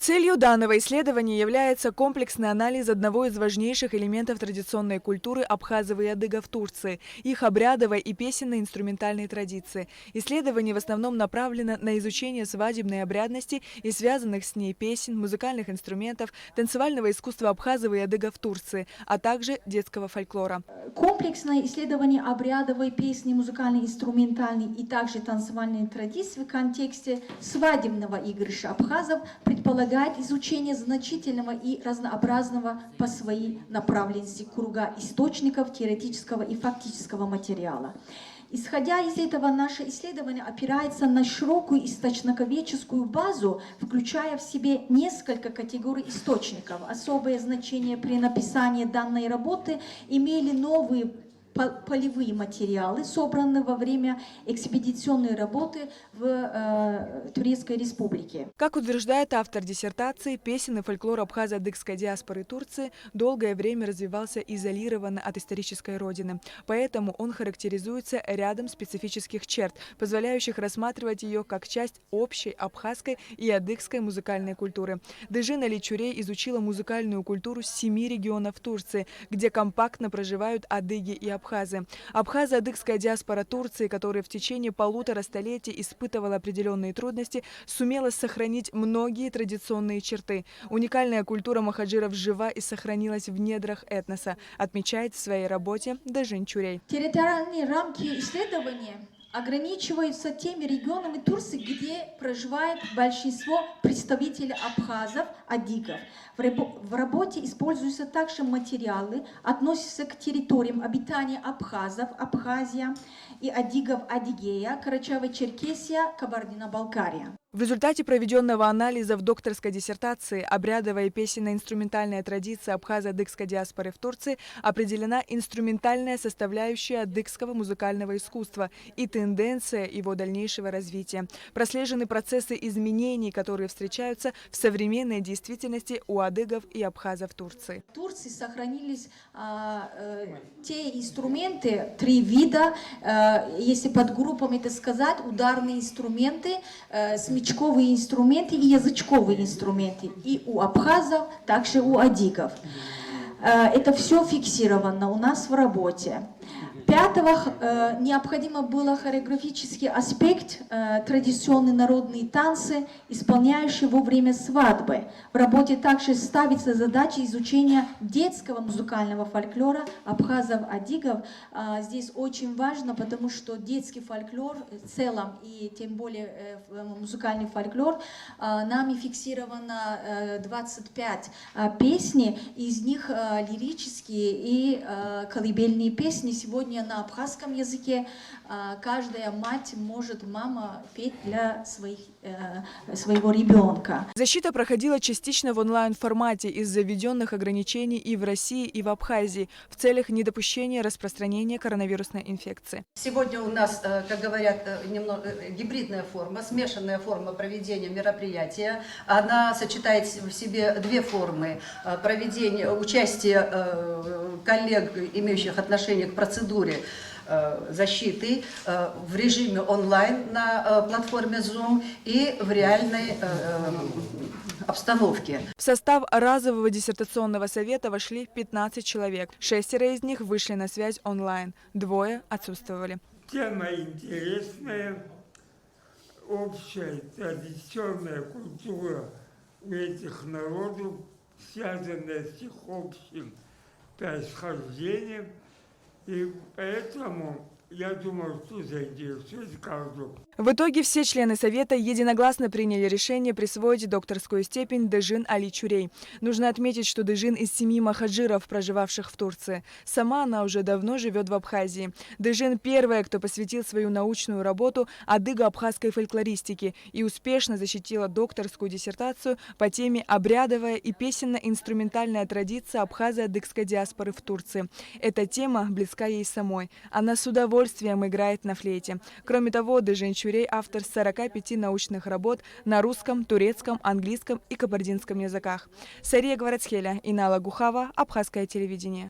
Целью данного исследования является комплексный анализ одного из важнейших элементов традиционной культуры абхазов и адыгов в Турции – их обрядовой и песенно-инструментальной традиции. Исследование в основном направлено на изучение свадебной обрядности и связанных с ней песен, музыкальных инструментов, танцевального искусства абхазов и адыгов в Турции, а также детского фольклора. Комплексное исследование обрядовой песни, музыкальной, инструментальной и также танцевальной традиции в контексте свадебного игрыша абхазов предполагает изучение значительного и разнообразного по своей направленности круга источников теоретического и фактического материала. Исходя из этого, наше исследование опирается на широкую истоочниковедческую базу, включая в себе несколько категорий источников. Особое значение при написании данной работы имели новые полевые материалы, собранные во время экспедиционной работы в Турецкой Республике. Как утверждает автор диссертации, песенный фольклор абхазо-адыгской диаспоры Турции долгое время развивался изолированно от исторической родины. Поэтому он характеризуется рядом специфических черт, позволяющих рассматривать ее как часть общей абхазской и адыгской музыкальной культуры. Дежин Али Чурей изучила музыкальную культуру 7 регионов Турции, где компактно проживают адыги и абхазы. Абхазо-адыгская диаспора Турции, которая в течение 1,5 столетия испытывала определенные трудности, сумела сохранить многие традиционные черты. Уникальная культура махаджиров жива и сохранилась в недрах этноса, отмечает в своей работе Дежин Чурей. Территориальные рамки исследования ограничиваются теми регионами Турции, где проживает большинство представителей абхазов, адыгов. В работе используются также материалы, относятся к территориям обитания абхазов, Абхазия, и адыгов, Адыгея, Карачаево-Черкесия, Кабардино-Балкария. В результате проведенного анализа в докторской диссертации «Обрядовая песенно-инструментальная традиция абхазо-адыгской диаспоры в Турции» определена инструментальная составляющая адыгского музыкального искусства и тенденция его дальнейшего развития. Прослежены процессы изменений, которые встречаются в современной действительности у адыгов и абхазов Турции. В Турции сохранились те инструменты, 3 вида, если под группами это сказать, ударные инструменты, смычковые инструменты и язычковые инструменты. И у абхазов, также у адыгов. Это все фиксировано у нас в работе. Пятого, необходимо было хореографический аспект, традиционные народные танцы, исполняющие во время свадьбы. В работе также ставится задача изучения детского музыкального фольклора абхазов-адыгов. Здесь очень важно, потому что детский фольклор в целом, и тем более музыкальный фольклор, нами фиксировано 25 песни, из них лирические и колыбельные песни. Сегодня на абхазском языке каждая мать может, мама, петь для своего ребенка. Защита проходила частично в онлайн-формате из-за введенных ограничений и в России, и в Абхазии в целях недопущения распространения коронавирусной инфекции. Сегодня у нас, как говорят, немного гибридная форма, смешанная форма проведения мероприятия. Она сочетает в себе 2 формы проведения, участия коллег, имеющих отношение к процедуре защиты в режиме онлайн на платформе Zoom и в реальной обстановке. В состав разового диссертационного совета вошли 15 человек. 6 из них вышли на связь онлайн, 2 отсутствовали. Тема интересная, общая традиционная культура этих народов, связанная с их общим происхождением. И поэтому я думаю, что заинтересует каждого. В итоге все члены Совета единогласно приняли решение присвоить докторскую степень Дежин Али Чурей. Нужно отметить, что Дежин из 7 махаджиров, проживавших в Турции. Сама она уже давно живет в Абхазии. Дежин первая, кто посвятил свою научную работу адыго-абхазской фольклористике и успешно защитила докторскую диссертацию по теме «Обрядовая и песенно-инструментальная традиция абхазо-адыгской диаспоры в Турции». Эта тема близка ей самой. Она с удовольствием играет на флейте. Кроме того, Дежин Чурей – автор 45 научных работ на русском, турецком, английском и кабардинском языках. Сария Гварацхеля, Инала Гухава, Абхазское телевидение.